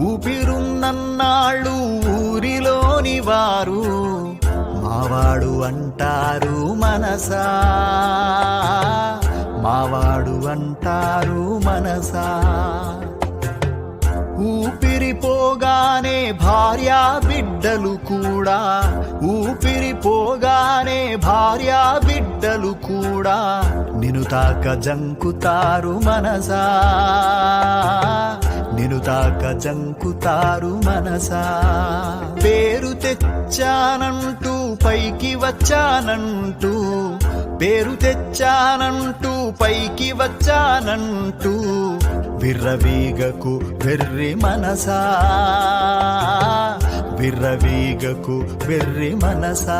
ఊపిరున్నన్నాళ్ళు ఊరిలోని వారు మావాడు అంటారు మనసా, మావాడు అంటారు మనసా. ఊపిరిపోగానే భార్యా బిడ్డలు కూడా, ఊపిరిపోగానే భార్యా బిడ్డలు కూడా నిన్ను తాక జంకుతారు మనసా, నిన్ను తాక జంకుతారు మనసా. పేరు తెచ్చానంటూ పైకి వచ్చానంటూ, పేరు తెచ్చానంటూ పైకి వచ్చానంటూ విర్రవీగకు వెర్రి మనసా, విర్రవీగకు వెర్రి మనసా.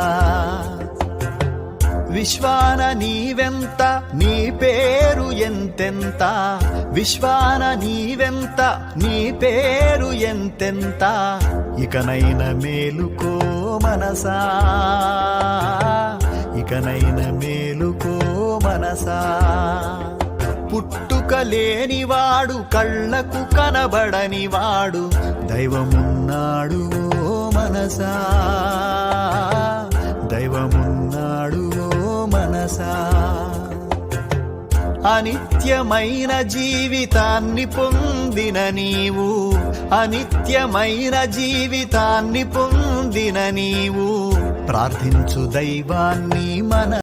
విశ్వాన నీవెంత నీ పేరు ఎంతెంత, విశ్వాన నీవెంత నీ పేరు ఎంతెంత. ఇకనైన మేలుకో మనసా, ఇకనైన మేలుకో మనసా. పుట్టుక లేనివాడు కళ్ళకు కనబడనివాడు దైవమున్నాడు ఓ మనసా, దైవమున్నాడు ఓ మనసా. అనిత్యమైన జీవితాన్ని పొందిన నీవు, అనిత్యమైన జీవితాన్ని పొందిన నీవు ప్రార్థించు దైవాన్ని మన